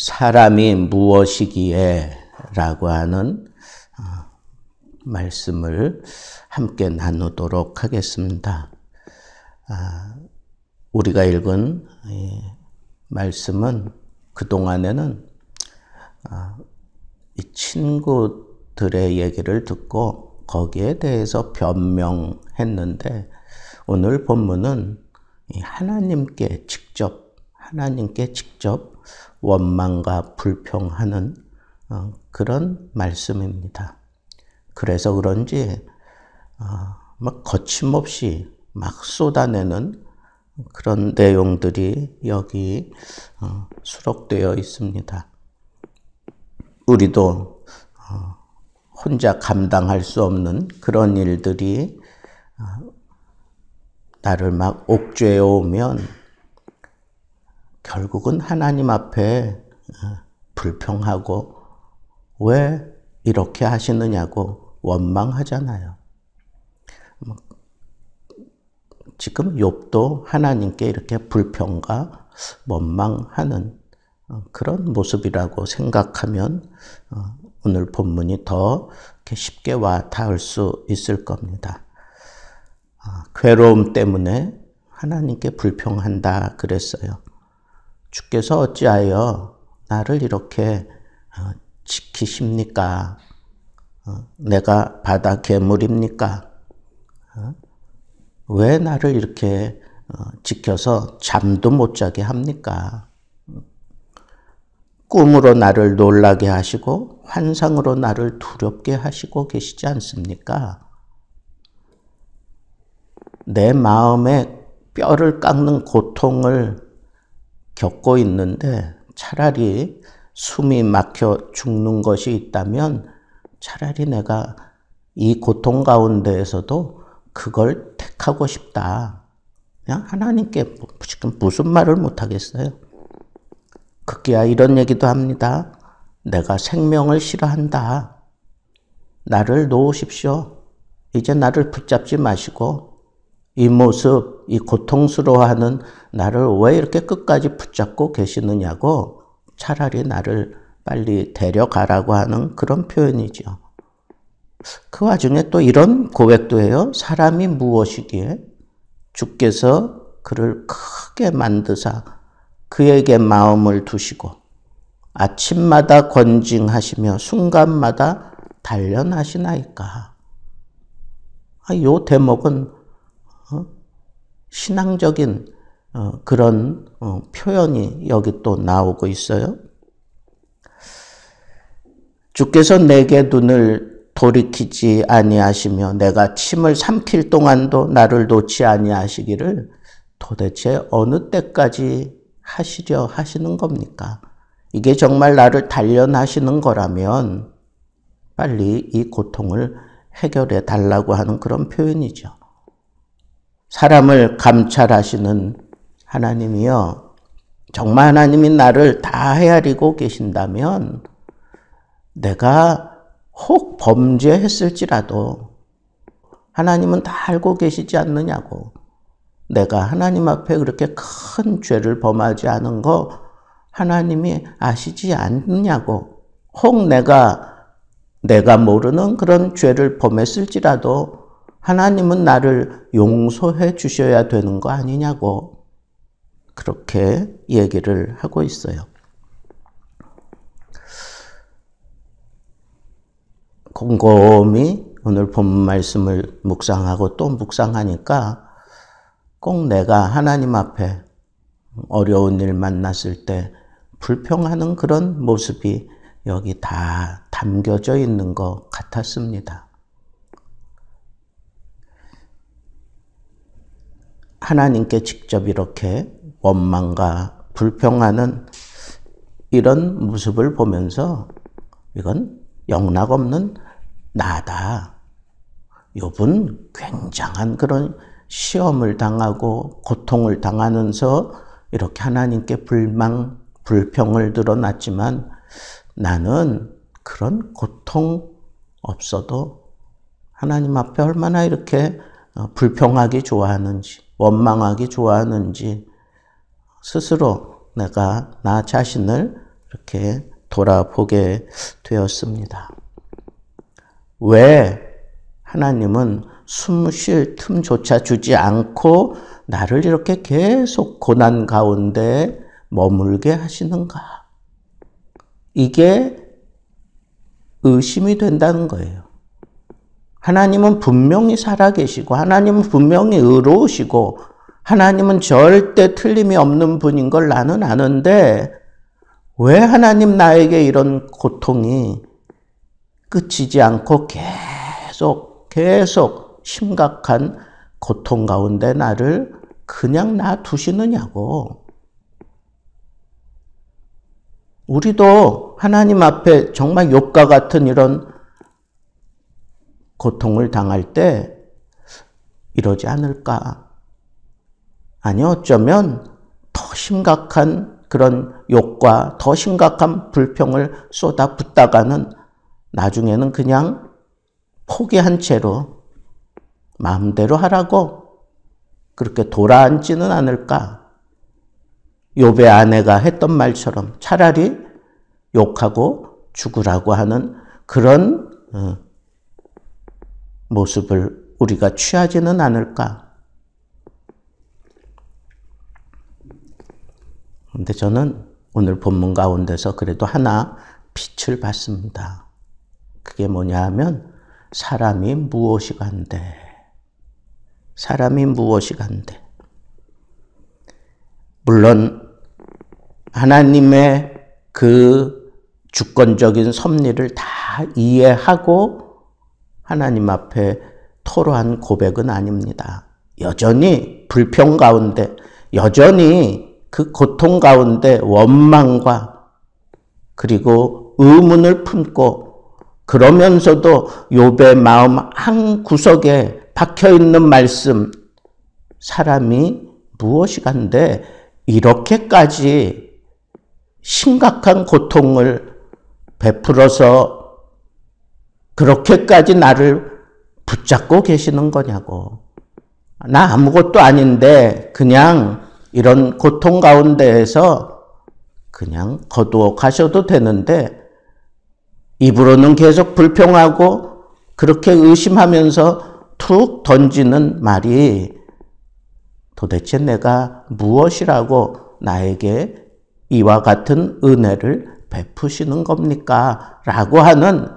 사람이 무엇이기에 라고 하는 말씀을 함께 나누도록 하겠습니다. 우리가 읽은 말씀은 그동안에는 이 친구들의 얘기를 듣고 거기에 대해서 변명했는데, 오늘 본문은 하나님께 직접 원망과 불평하는 그런 말씀입니다. 그래서 그런지 막 거침없이 막 쏟아내는 그런 내용들이 여기 수록되어 있습니다. 우리도 혼자 감당할 수 없는 그런 일들이 나를 막 옥죄어 오면 결국은 하나님 앞에 불평하고 왜 이렇게 하시느냐고 원망하잖아요. 지금 욥도 하나님께 이렇게 불평과 원망하는 그런 모습이라고 생각하면 오늘 본문이 더 이렇게 쉽게 와 닿을 수 있을 겁니다. 괴로움 때문에 하나님께 불평한다 그랬어요. 주께서 어찌하여 나를 이렇게 지키십니까? 내가 바다 괴물입니까? 왜 나를 이렇게 지켜서 잠도 못 자게 합니까? 꿈으로 나를 놀라게 하시고 환상으로 나를 두렵게 하시고 계시지 않습니까? 내 마음에 뼈를 깎는 고통을 겪고 있는데 차라리 숨이 막혀 죽는 것이 있다면 차라리 내가 이 고통 가운데에서도 그걸 택하고 싶다. 그냥 하나님께 지금 무슨 말을 못하겠어요. 급기야 이런 얘기도 합니다. 내가 생명을 싫어한다. 나를 놓으십시오. 이제 나를 붙잡지 마시고 이 모습, 이 고통스러워하는 나를 왜 이렇게 끝까지 붙잡고 계시느냐고 차라리 나를 빨리 데려가라고 하는 그런 표현이죠. 그 와중에 또 이런 고백도 해요. 사람이 무엇이기에 주께서 그를 크게 만드사 그에게 마음을 두시고 아침마다 권징하시며 순간마다 단련하시나이까. 이 대목은 신앙적인 그런 표현이 여기 또 나오고 있어요. 주께서 내게 눈을 돌이키지 아니하시며 내가 침을 삼킬 동안도 나를 놓지 아니하시기를 도대체 어느 때까지 하시려 하시는 겁니까? 이게 정말 나를 단련하시는 거라면 빨리 이 고통을 해결해 달라고 하는 그런 표현이죠. 사람을 감찰하시는 하나님이요, 정말 하나님이 나를 다 헤아리고 계신다면 내가 혹 범죄했을지라도 하나님은 다 알고 계시지 않느냐고. 내가 하나님 앞에 그렇게 큰 죄를 범하지 않은 거 하나님이 아시지 않느냐고. 혹 내가 모르는 그런 죄를 범했을지라도 하나님은 나를 용서해 주셔야 되는 거 아니냐고 그렇게 얘기를 하고 있어요. 곰곰이 오늘 본문 말씀을 묵상하고 또 묵상하니까 꼭 내가 하나님 앞에 어려운 일 만났을 때 불평하는 그런 모습이 여기 다 담겨져 있는 것 같았습니다. 하나님께 직접 이렇게 원망과 불평하는 이런 모습을 보면서 이건 영락없는 나다. 욥은 굉장한 그런 시험을 당하고 고통을 당하면서 이렇게 하나님께 불평을 드러났지만 나는 그런 고통 없어도 하나님 앞에 얼마나 이렇게 불평하기 좋아하는지, 원망하기 좋아하는지 스스로 내가 나 자신을 이렇게 돌아보게 되었습니다. 왜 하나님은 숨 쉴 틈조차 주지 않고 나를 이렇게 계속 고난 가운데 머물게 하시는가? 이게 의심이 된다는 거예요. 하나님은 분명히 살아계시고 하나님은 분명히 의로우시고 하나님은 절대 틀림이 없는 분인 걸 나는 아는데 왜 하나님 나에게 이런 고통이 끝이지 않고 계속 심각한 고통 가운데 나를 그냥 놔두시느냐고. 우리도 하나님 앞에 정말 욥과 같은 이런 고통을 당할 때 이러지 않을까? 아니 어쩌면 더 심각한 그런 욕과 더 심각한 불평을 쏟아붓다가는 나중에는 그냥 포기한 채로 마음대로 하라고 그렇게 돌아앉지는 않을까? 욥의 아내가 했던 말처럼 차라리 욕하고 죽으라고 하는 그런 모습을 우리가 취하지는 않을까? 그런데 저는 오늘 본문 가운데서 그래도 하나 빛을 봤습니다. 그게 뭐냐 하면 사람이 무엇이 간대. 사람이 무엇이 간대. 물론 하나님의 그 주권적인 섭리를 다 이해하고 하나님 앞에 토로한 고백은 아닙니다. 여전히 불평 가운데, 여전히 그 고통 가운데 원망과 그리고 의문을 품고 그러면서도 욥의 마음 한 구석에 박혀있는 말씀, 사람이 무엇이 간데 이렇게까지 심각한 고통을 베풀어서 그렇게까지 나를 붙잡고 계시는 거냐고. 나 아무것도 아닌데 그냥 이런 고통 가운데에서 그냥 거두어 가셔도 되는데 입으로는 계속 불평하고 그렇게 의심하면서 툭 던지는 말이 도대체 내가 무엇이라고 나에게 이와 같은 은혜를 베푸시는 겁니까? 라고 하는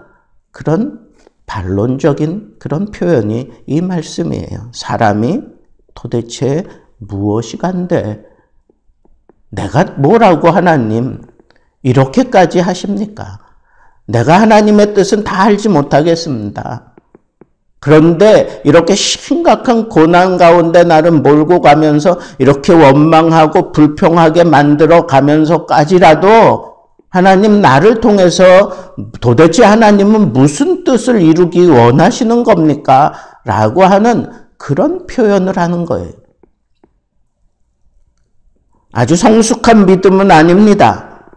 그런 반론적인 그런 표현이 이 말씀이에요. 사람이 도대체 무엇이 간데 내가 뭐라고 하나님 이렇게까지 하십니까? 내가 하나님의 뜻은 다 알지 못하겠습니다. 그런데 이렇게 심각한 고난 가운데 나를 몰고 가면서 이렇게 원망하고 불평하게 만들어 가면서까지라도 하나님 나를 통해서 도대체 하나님은 무슨 뜻을 이루기 원하시는 겁니까? 라고 하는 그런 표현을 하는 거예요. 아주 성숙한 믿음은 아닙니다.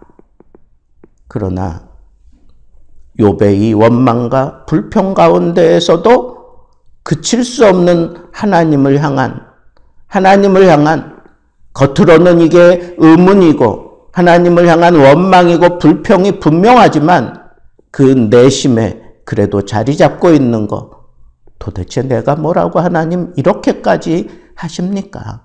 그러나 욥의 이 원망과 불평 가운데에서도 그칠 수 없는 하나님을 향한 겉으로는 이게 의문이고 하나님을 향한 원망이고 불평이 분명하지만 그 내심에 그래도 자리 잡고 있는 거 도대체 내가 뭐라고 하나님 이렇게까지 하십니까?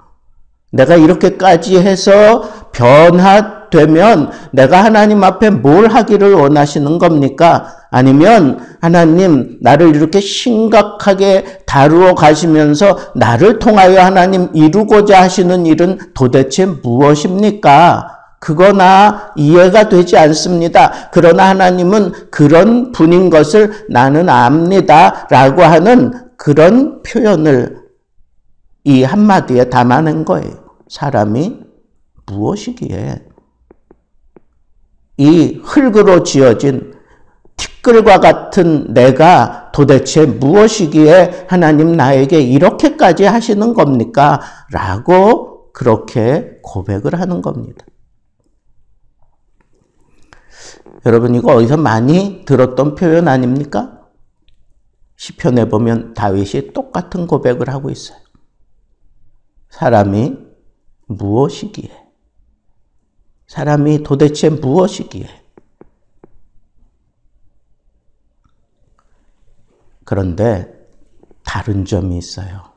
내가 이렇게까지 해서 변화되면 내가 하나님 앞에 뭘 하기를 원하시는 겁니까? 아니면 하나님 나를 이렇게 심각하게 다루어 가시면서 나를 통하여 하나님 이루고자 하시는 일은 도대체 무엇입니까? 그거나 이해가 되지 않습니다. 그러나 하나님은 그런 분인 것을 나는 압니다. 라고 하는 그런 표현을 이 한마디에 담아낸 거예요. 사람이 무엇이기에 이 흙으로 지어진 티끌과 같은 내가 도대체 무엇이기에 하나님 나에게 이렇게까지 하시는 겁니까? 라고 그렇게 고백을 하는 겁니다. 여러분 이거 어디서 많이 들었던 표현 아닙니까? 시편에 보면 다윗이 똑같은 고백을 하고 있어요. 사람이 무엇이기에? 사람이 도대체 무엇이기에? 그런데 다른 점이 있어요.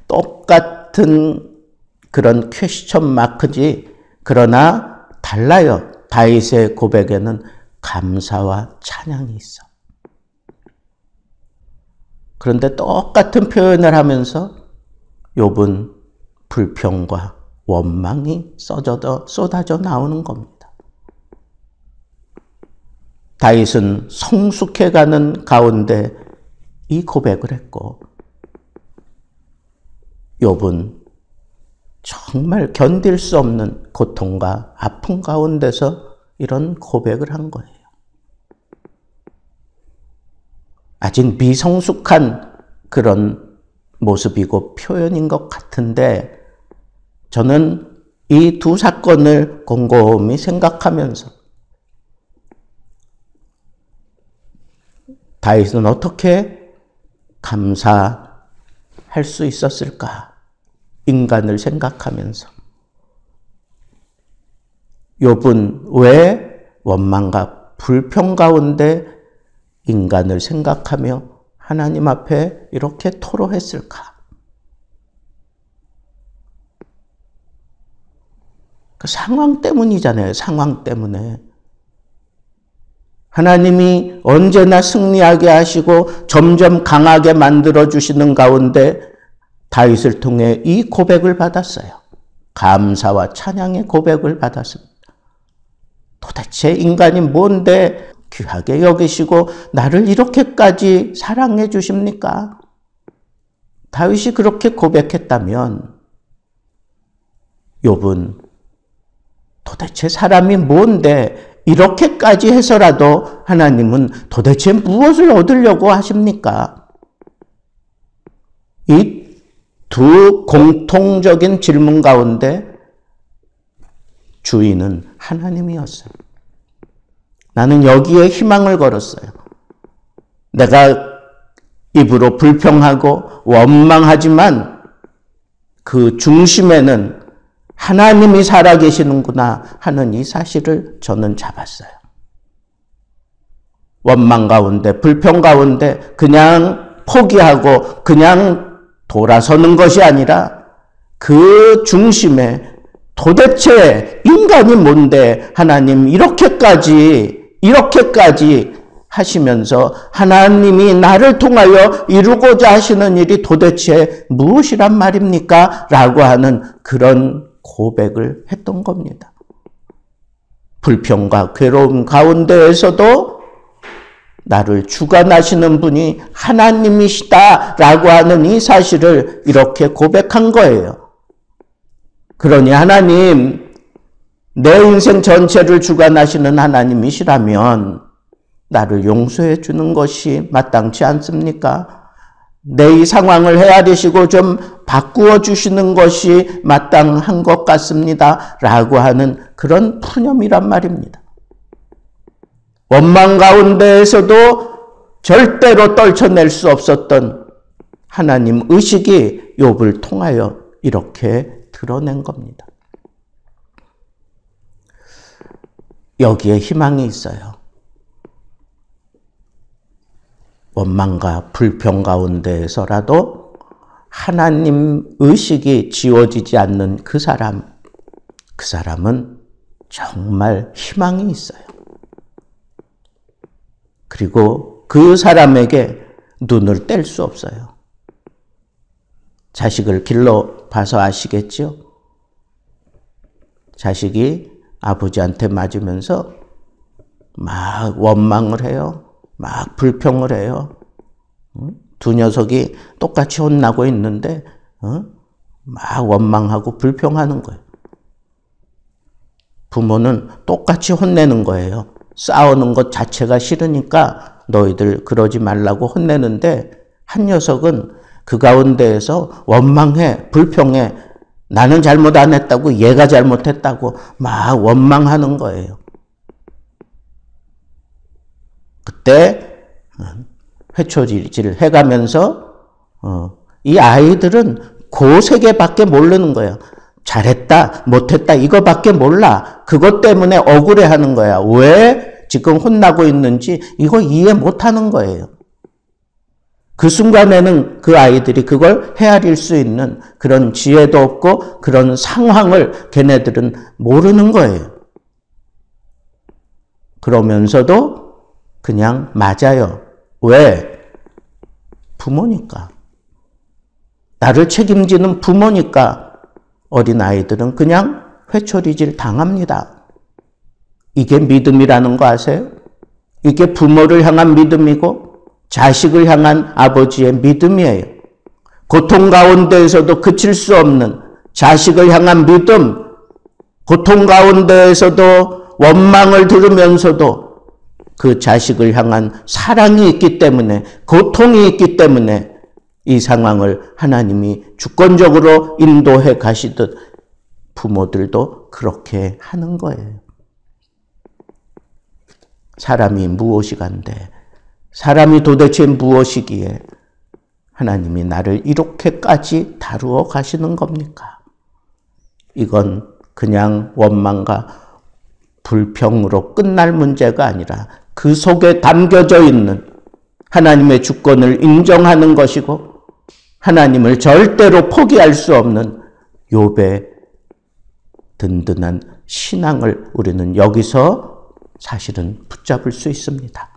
똑같은 그런 퀘스천 마크지, 그러나 달라요. 다윗의 고백에는 감사와 찬양이 있어. 그런데 똑같은 표현을 하면서 욥은 불평과 원망이 쏟아져 나오는 겁니다. 다윗은 성숙해가는 가운데 이 고백을 했고, 욥은 정말 견딜 수 없는 고통과 아픔 가운데서 이런 고백을 한 거예요. 아직 미성숙한 그런 모습이고 표현인 것 같은데, 저는 이 두 사건을 곰곰이 생각하면서 다윗은 어떻게 감사할 수 있었을까? 인간을 생각하면서 욥은 왜 원망과 불평 가운데 인간을 생각하며 하나님 앞에 이렇게 토로했을까? 그 상황 때문이잖아요. 상황 때문에. 하나님이 언제나 승리하게 하시고 점점 강하게 만들어주시는 가운데 다윗을 통해 이 고백을 받았어요. 감사와 찬양의 고백을 받았습니다. 도대체 인간이 뭔데 귀하게 여기시고 나를 이렇게까지 사랑해 주십니까? 다윗이 그렇게 고백했다면 욥은 도대체 사람이 뭔데 이렇게까지 해서라도 하나님은 도대체 무엇을 얻으려고 하십니까? 이 두 공통적인 질문 가운데 주인은 하나님이었어요. 나는 여기에 희망을 걸었어요. 내가 입으로 불평하고 원망하지만 그 중심에는 하나님이 살아계시는구나 하는 이 사실을 저는 잡았어요. 원망 가운데, 불평 가운데 그냥 포기하고 그냥 돌아서는 것이 아니라 그 중심에 도대체 인간이 뭔데 하나님 이렇게까지 하시면서 하나님이 나를 통하여 이루고자 하시는 일이 도대체 무엇이란 말입니까? 라고 하는 그런 고백을 했던 겁니다. 불평과 괴로움 가운데에서도 나를 주관하시는 분이 하나님이시다라고 하는 이 사실을 이렇게 고백한 거예요. 그러니 하나님, 내 인생 전체를 주관하시는 하나님이시라면 나를 용서해 주는 것이 마땅치 않습니까? 내 이 상황을 헤아리시고 좀 바꾸어 주시는 것이 마땅한 것 같습니다. 라고 하는 그런 푸념이란 말입니다. 원망 가운데에서도 절대로 떨쳐낼 수 없었던 하나님 의식이 욥을 통하여 이렇게 드러낸 겁니다. 여기에 희망이 있어요. 원망과 불평 가운데에서라도 하나님 의식이 지워지지 않는 그 사람은 정말 희망이 있어요. 그리고 그 사람에게 눈을 뗄 수 없어요. 자식을 길러 봐서 아시겠죠? 자식이 아버지한테 맞으면서 막 원망을 해요. 막 불평을 해요. 두 녀석이 똑같이 혼나고 있는데 막 원망하고 불평하는 거예요. 부모는 똑같이 혼내는 거예요. 싸우는 것 자체가 싫으니까 너희들 그러지 말라고 혼내는데 한 녀석은 그 가운데에서 원망해, 불평해. 나는 잘못 안 했다고, 얘가 잘못했다고 막 원망하는 거예요. 그때 회초리질을 해가면서 이 아이들은 그 세계밖에 모르는 거예요. 잘했다, 못했다 이거밖에 몰라. 그것 때문에 억울해하는 거야. 왜 지금 혼나고 있는지 이거 이해 못하는 거예요. 그 순간에는 그 아이들이 그걸 헤아릴 수 있는 그런 지혜도 없고 그런 상황을 걔네들은 모르는 거예요. 그러면서도 그냥 맞아요. 왜? 부모니까. 나를 책임지는 부모니까 어린아이들은 그냥 회초리질 당합니다. 이게 믿음이라는 거 아세요? 이게 부모를 향한 믿음이고 자식을 향한 아버지의 믿음이에요. 고통 가운데에서도 그칠 수 없는 자식을 향한 믿음, 고통 가운데에서도 원망을 들으면서도 그 자식을 향한 사랑이 있기 때문에, 고통이 있기 때문에 이 상황을 하나님이 주권적으로 인도해 가시듯 부모들도 그렇게 하는 거예요. 사람이 무엇이간데, 사람이 도대체 무엇이기에 하나님이 나를 이렇게까지 다루어 가시는 겁니까? 이건 그냥 원망과 불평으로 끝날 문제가 아니라 그 속에 담겨져 있는 하나님의 주권을 인정하는 것이고 하나님을 절대로 포기할 수 없는 욥의 든든한 신앙을 우리는 여기서 사실은 붙잡을 수 있습니다.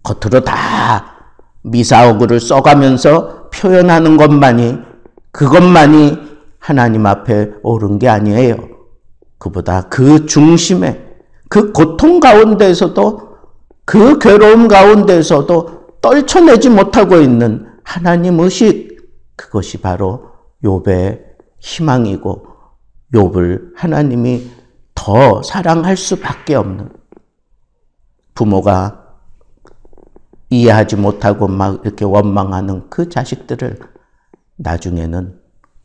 겉으로 다 미사오그를 써가면서 표현하는 그것만이 하나님 앞에 옳은 게 아니에요. 그보다 그 중심에, 그 고통 가운데에서도, 그 괴로움 가운데에서도 떨쳐내지 못하고 있는 하나님 의식, 그것이 바로 욥의 희망이고 욥을 하나님이 더 사랑할 수밖에 없는, 부모가 이해하지 못하고 막 이렇게 원망하는 그 자식들을 나중에는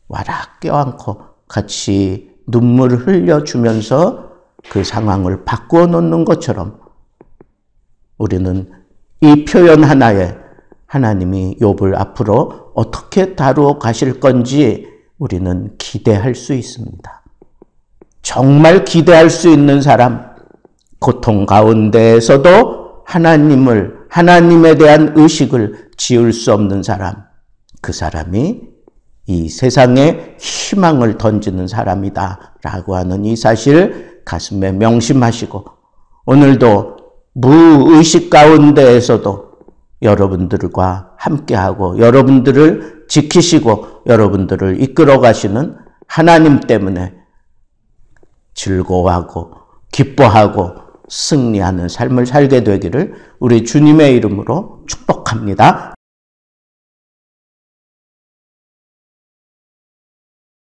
와락 껴안고 같이 눈물을 흘려주면서 그 상황을 바꾸어 놓는 것처럼 우리는 이 표현 하나에 하나님이 욥을 앞으로 어떻게 다루어 가실 건지 우리는 기대할 수 있습니다. 정말 기대할 수 있는 사람, 고통 가운데에서도 하나님에 대한 의식을 지울 수 없는 사람, 그 사람이 이 세상에 희망을 던지는 사람이다 라고 하는 이 사실 가슴에 명심하시고 오늘도 무의식 가운데에서도 여러분들과 함께하고 여러분들을 지키시고 여러분들을 이끌어 가시는 하나님 때문에 즐거워하고 기뻐하고 승리하는 삶을 살게 되기를 우리 주님의 이름으로 축복합니다.